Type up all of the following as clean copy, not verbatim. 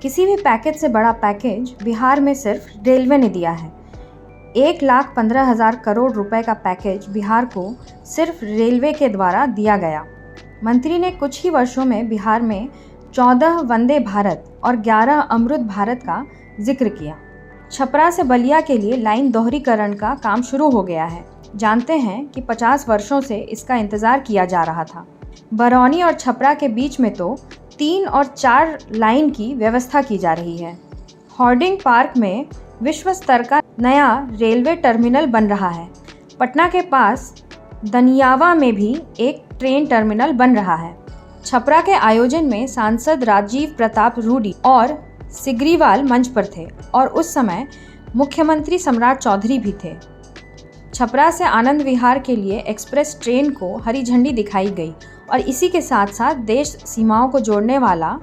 किसी भी पैकेज से बड़ा पैकेज बिहार में सिर्फ रेलवे ने दिया है। 1,15,000 करोड़ रुपए का पैकेज बिहार को सिर्फ रेलवे के द्वारा दिया गया। मंत्री ने कुछ ही वर्षों में बिहार में 14 वंदे भारत और 11 अमृत भारत का जिक्र किया। छपरा से बलिया के लिए लाइन दोहरीकरण का काम शुरू हो गया है। जानते हैं कि 50 वर्षों से इसका इंतजार किया जा रहा था। बरौनी और छपरा के बीच में तो 3 और 4 लाइन की व्यवस्था की जा रही है। होर्डिंग पार्क में विश्व स्तर का नया रेलवे टर्मिनल बन रहा है। पटना के पास दनियावा में भी एक ट्रेन टर्मिनल बन रहा है। छपरा के आयोजन में सांसद राजीव प्रताप रूडी और सिग्रीवाल मंच पर थे और उस समय मुख्यमंत्री सम्राट चौधरी भी थे। छपरा से आनंद विहार के लिए एक्सप्रेस ट्रेन को हरी झंडी दिखाई गई और इसी के साथ साथ देश सीमाओं को जोड़ने वाला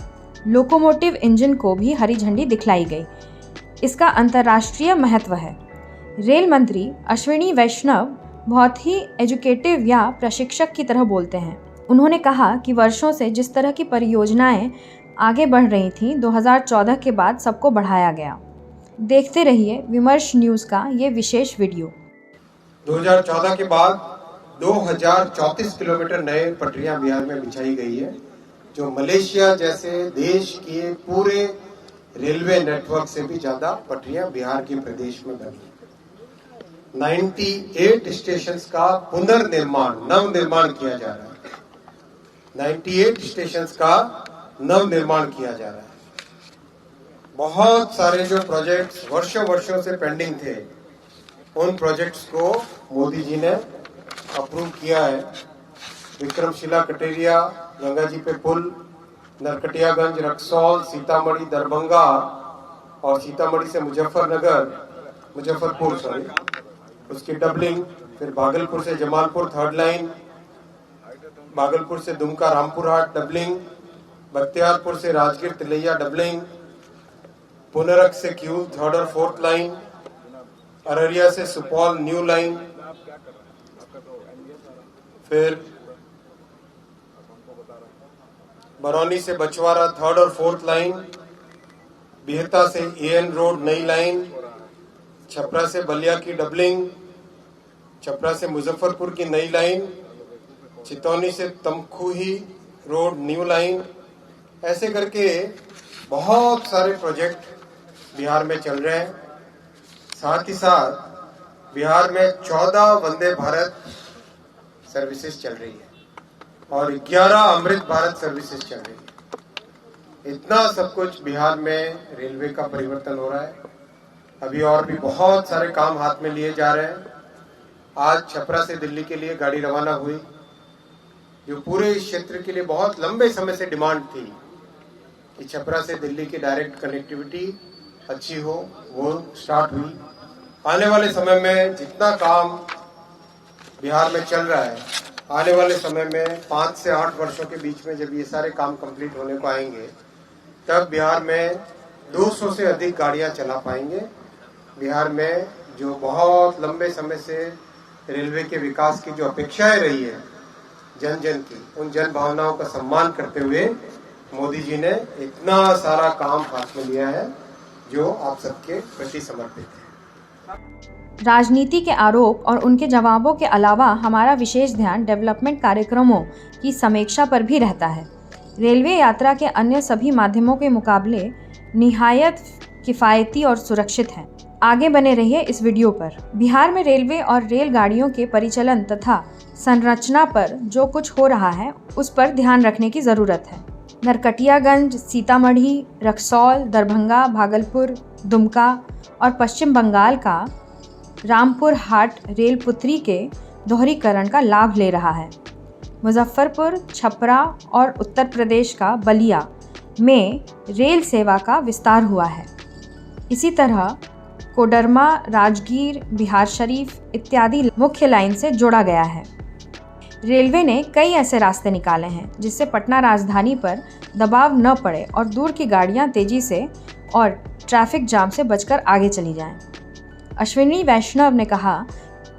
लोकोमोटिव इंजन को भी हरी झंडी दिखलाई गई। इसका अंतर्राष्ट्रीय महत्व है। रेल मंत्री अश्विनी वैष्णव बहुत ही एजुकेटिव या प्रशिक्षक की तरह बोलते हैं। उन्होंने कहा कि वर्षों से जिस तरह की परियोजनाएं आगे बढ़ रही थीं, 2014 के बाद सबको बढ़ाया गया। देखते रहिए विमर्श न्यूज़ का ये विशेष वीडियो। 2014 के बाद 2034 किलोमीटर नए पटरियां बिहार में बिछाई गई है, जो मलेशिया जैसे देश के पूरे रेलवे नेटवर्क से भी ज्यादा पटरियां बिहार के प्रदेश में बनी। 98 स्टेशंस का पुनर्निर्माण नवनिर्माण किया जा रहा है। 98 स्टेशंस का नवनिर्माण किया जा रहा है। बहुत सारे जो प्रोजेक्ट्स वर्षों से पेंडिंग थे, उन प्रोजेक्ट्स को मोदी जी ने अप्रूव किया है। विक्रमशिला कटेरिया, गंगा जी पे पुल, नरकटियागंज, रक्सौल, सीतामढ़ी, दरभंगा और सीतामढ़ी से मुजफ्फरपुर उसकी डबलिंग, फिर भागलपुर से जमालपुर 3rd लाइन, भागलपुर से दुमका रामपुर हाट डबलिंग, बख्तियारपुर से राजगीर तिलैया डबलिंग, पुनरक से क्यूल 3rd और 4th लाइन, अररिया से सुपौल न्यू लाइन, फिर बरौनी से बछवाड़ा 3rd और 4th लाइन, बिहता से AN रोड नई लाइन, छपरा से बलिया की डबलिंग, छपरा से मुजफ्फरपुर की नई लाइन, चितौनी से तमकुही रोड न्यू लाइन, ऐसे करके बहुत सारे प्रोजेक्ट बिहार में चल रहे हैं। साथ ही साथ बिहार में 14 वंदे भारत सर्विसेज चल रही है और 11 अमृत भारत सर्विसेज चल रही है। इतना सब कुछ बिहार में रेलवे का परिवर्तन हो रहा है। अभी और भी बहुत सारे काम हाथ में लिए जा रहे हैं। आज छपरा से दिल्ली के लिए गाड़ी रवाना हुई, जो पूरे इस क्षेत्र के लिए बहुत लंबे समय से डिमांड थी कि छपरा से दिल्ली की डायरेक्ट कनेक्टिविटी अच्छी हो, वो स्टार्ट हुई। आने वाले समय में जितना काम बिहार में चल रहा है, आने वाले समय में 5 से 8 वर्षों के बीच में जब ये सारे काम कंप्लीट होने को आएंगे, तब बिहार में 200 से अधिक गाड़ियां चला पाएंगे। बिहार में जो बहुत लंबे समय से रेलवे के विकास की जो अपेक्षाएं रही है जन जन की, उन जन भावनाओं का सम्मान करते हुए मोदी जी ने इतना सारा काम हाथ में लिया है, जो आप सबके प्रति समर्पित है। राजनीति के आरोप और उनके जवाबों के अलावा हमारा विशेष ध्यान डेवलपमेंट कार्यक्रमों की समीक्षा पर भी रहता है। रेलवे यात्रा के अन्य सभी माध्यमों के मुकाबले निहायत किफ़ायती और सुरक्षित है। आगे बने रहिए इस वीडियो पर। बिहार में रेलवे और रेलगाड़ियों के परिचालन तथा संरचना पर जो कुछ हो रहा है, उस पर ध्यान रखने की ज़रूरत है। नरकटियागंज, सीतामढ़ी, रक्सौल, दरभंगा, भागलपुर, दुमका और पश्चिम बंगाल का रामपुर हाट रेल पुत्री के दोहरीकरण का लाभ ले रहा है। मुजफ्फरपुर, छपरा और उत्तर प्रदेश का बलिया में रेल सेवा का विस्तार हुआ है। इसी तरह कोडरमा, राजगीर, बिहार शरीफ इत्यादि मुख्य लाइन से जोड़ा गया है। रेलवे ने कई ऐसे रास्ते निकाले हैं जिससे पटना राजधानी पर दबाव न पड़े और दूर की गाड़ियां तेजी से और ट्रैफिक जाम से बचकर आगे चली जाएं। अश्विनी वैष्णव ने कहा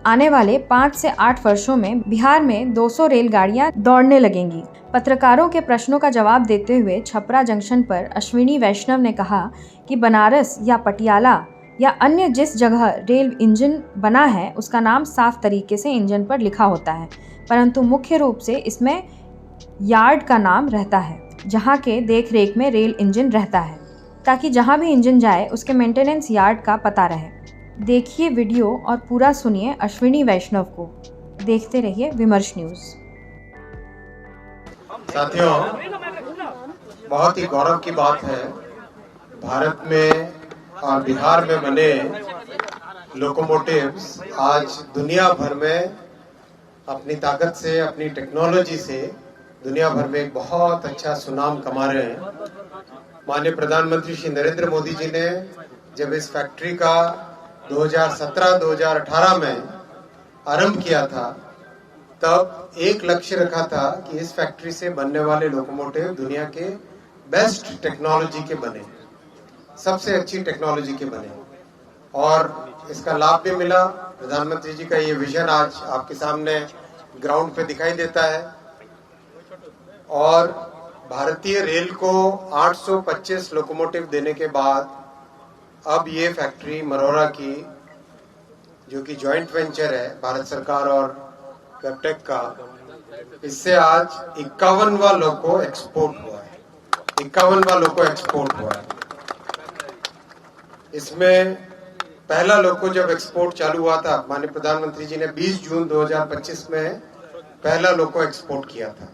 आने वाले 5 से 8 वर्षों में बिहार में 200 रेलगाड़ियां दौड़ने लगेंगी। पत्रकारों के प्रश्नों का जवाब देते हुए छपरा जंक्शन पर अश्विनी वैष्णव ने कहा कि बनारस या पटियाला या अन्य जिस जगह रेल इंजन बना है उसका नाम साफ तरीके से इंजन पर लिखा होता है, परंतु मुख्य रूप से इसमें यार्ड का नाम रहता है, जहां के देख रेख में रेल इंजन रहता है, ताकि जहां भी इंजन जाए उसके मेंटेनेंस यार्ड का पता रहे। देखिए वीडियो और पूरा सुनिए अश्विनी वैष्णव को। देखते रहिए विमर्श न्यूज। साथियों, बहुत ही गौरव की बात है भारत में और बिहार में बने लोकोमोटिव्स आज दुनिया भर में अपनी ताकत से, अपनी टेक्नोलॉजी से दुनिया भर में एक बहुत अच्छा सुनाम कमा रहे हैं। माननीय प्रधानमंत्री श्री नरेंद्र मोदी जी ने जब इस फैक्ट्री का 2017-2018 में आरंभ किया था, तब एक लक्ष्य रखा था कि इस फैक्ट्री से बनने वाले लोकोमोटिव दुनिया के बेस्ट टेक्नोलॉजी के बने, सबसे अच्छी टेक्नोलॉजी के बने, और इसका लाभ भी मिला। प्रधानमंत्री जी का ये विजन आज आपके सामने ग्राउंड पे दिखाई देता है। और भारतीय रेल को 825 लोकोमोटिव देने के बाद अब ये फैक्ट्री मरोरा की, जो कि जॉइंट वेंचर है भारत सरकार और कैप्टेक का, इससे आज 51वां लोको एक्सपोर्ट हुआ है। 51वां लोको एक्सपोर्ट हुआ है। इसमें पहला लोको जब एक्सपोर्ट चालू हुआ था, माननीय प्रधानमंत्री जी ने 20 जून 2025 में पहला लोको एक्सपोर्ट किया था।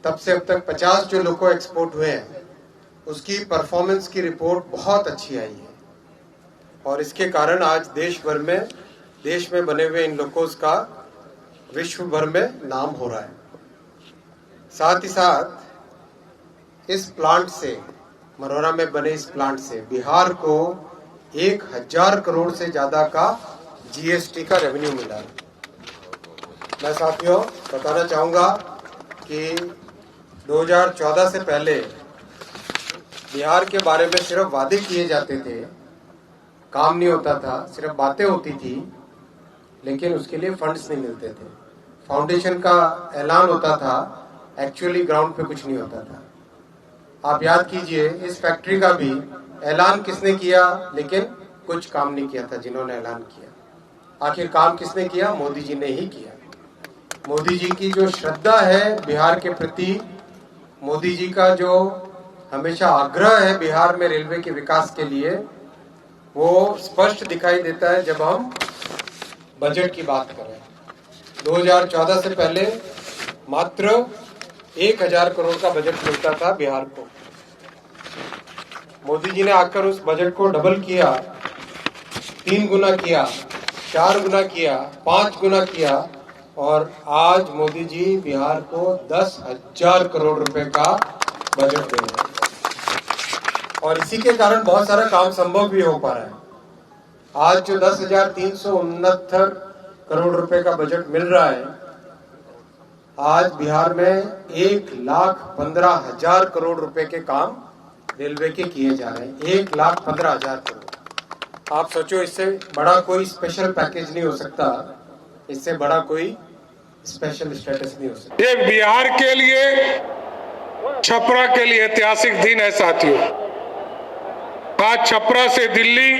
तब से अब तक 50 जो लोको एक्सपोर्ट हुए हैं, उसकी परफॉर्मेंस की रिपोर्ट बहुत अच्छी आई है, और इसके कारण आज देश में बने हुए इन लोकोस का विश्व भर में नाम हो रहा है। साथ ही साथ इस प्लांट से, मरोरा में बने इस प्लांट से बिहार को 1000 करोड़ से ज्यादा का जीएसटी का रेवेन्यू मिला है। मैं साथियों बताना चाहूंगा कि 2014 से पहले बिहार के बारे में सिर्फ वादे किए जाते थे, काम नहीं होता था, सिर्फ बातें होती थी, लेकिन उसके लिए फंड्स नहीं मिलते थे। फाउंडेशन का ऐलान होता था, एक्चुअली ग्राउंड पे कुछ नहीं होता था। आप याद कीजिए, इस फैक्ट्री का भी ऐलान किसने किया, लेकिन कुछ काम नहीं किया था जिन्होंने ऐलान किया। आखिर काम किसने किया? मोदी जी ने ही किया। मोदी जी की जो श्रद्धा है बिहार के प्रति, मोदी जी का जो हमेशा आग्रह है बिहार में रेलवे के विकास के लिए, वो स्पष्ट दिखाई देता है जब हम बजट की बात करें। 2014 से पहले मात्र 1000 करोड़ का बजट मिलता था बिहार को। मोदी जी ने आकर उस बजट को डबल किया, 3 गुना किया, 4 गुना किया, 5 गुना किया, और आज मोदी जी बिहार को 10,000 करोड़ रुपए का बजट दे रहे हैं, और इसी के कारण बहुत सारा काम संभव भी हो पा रहा है। आज जो 10,369 करोड़ रुपए का बजट मिल रहा है, आज बिहार में 1,15,000 करोड़ रुपए के काम रेलवे के किए जा रहे हैं। 1,15,000 करोड़। आप सोचो, इससे बड़ा कोई स्पेशल पैकेज नहीं हो सकता, इससे बड़ा कोई स्पेशल स्टेटस नहीं हो सकता। ये बिहार के लिए, छपरा के लिए ऐतिहासिक दिन है साथियों। आज छपरा से दिल्ली,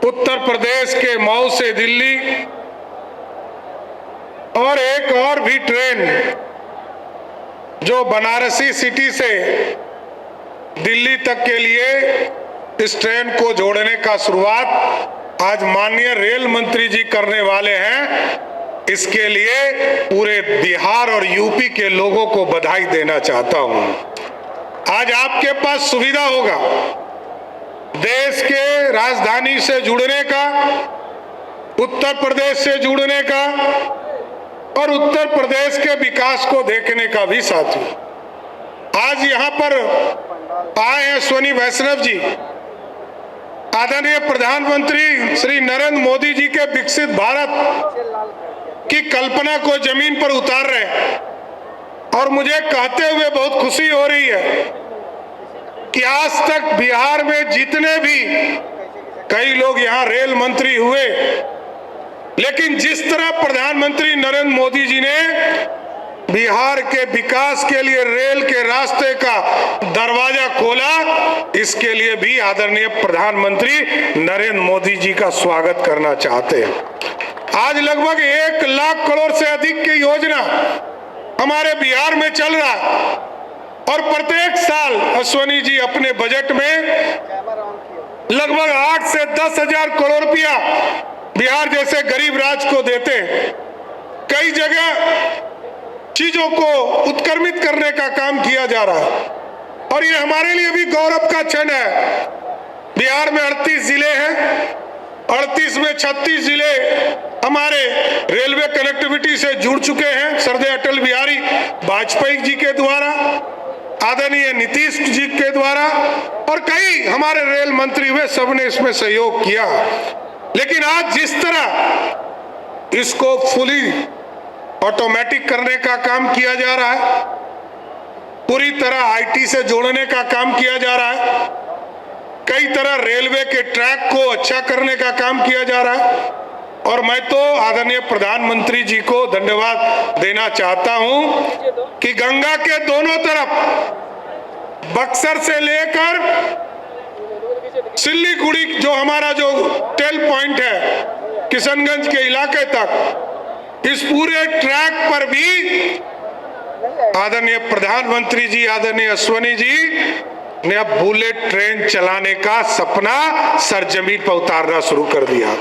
उत्तर प्रदेश के मऊ से दिल्ली, और एक और भी ट्रेन जो बनारसी सिटी से दिल्ली तक के लिए इस ट्रेन को जोड़ने का शुरुआत आज माननीय रेल मंत्री जी करने वाले हैं। इसके लिए पूरे बिहार और यूपी के लोगों को बधाई देना चाहता हूं। आज आपके पास सुविधा होगा देश के राजधानी से जुड़ने का, उत्तर प्रदेश से जुड़ने का, और उत्तर प्रदेश के विकास को देखने का भी। साथियों, आज यहाँ पर आए हैं अश्विनी वैष्णव जी, आदरणीय प्रधानमंत्री श्री नरेंद्र मोदी जी के विकसित भारत की कल्पना को जमीन पर उतार रहे हैं, और मुझे कहते हुए बहुत खुशी हो रही है कि आज तक बिहार में जितने भी कई लोग यहाँ रेल मंत्री हुए, लेकिन जिस तरह प्रधानमंत्री नरेंद्र मोदी जी ने बिहार के विकास के लिए रेल के रास्ते का दरवाजा खोला, इसके लिए भी आदरणीय प्रधानमंत्री नरेंद्र मोदी जी का स्वागत करना चाहते हैं। आज लगभग 1 लाख करोड़ से अधिक की योजना हमारे बिहार में चल रहा है और प्रत्येक साल अश्वनी जी अपने बजट में लगभग 8 से 10 हजार करोड़ रुपया बिहार जैसे गरीब राज्य को देते हैं। कई जगह चीजों को उत्क्रमित करने का काम किया जा रहा है और ये हमारे लिए भी गौरव का क्षण है। बिहार में 38 जिले हैं, 38 में 36 जिले हमारे रेलवे कनेक्टिविटी से जुड़ चुके हैं श्रद्धेय अटल बिहारी वाजपेयी जी के द्वारा, आदरणीय नीतीश जी के द्वारा, और कई हमारे रेल मंत्री हुए, सबने इसमें सहयोग किया। लेकिन आज जिस तरह इसको फुली ऑटोमेटिक करने का काम किया जा रहा है, पूरी तरह आईटी से जोड़ने का काम किया जा रहा है, कई तरह रेलवे के ट्रैक को अच्छा करने का काम किया जा रहा है, और मैं तो आदरणीय प्रधानमंत्री जी को धन्यवाद देना चाहता हूं कि गंगा के दोनों तरफ बक्सर से लेकर सिल्लीगुड़ी जो हमारा जो टेल पॉइंट है किशनगंज के इलाके तक, इस पूरे ट्रैक पर भी आदरणीय प्रधानमंत्री जी, आदरणीय अश्वनी जी ने अब बुलेट ट्रेन चलाने का सपना सरजमीन पर उतारना शुरू कर दिया।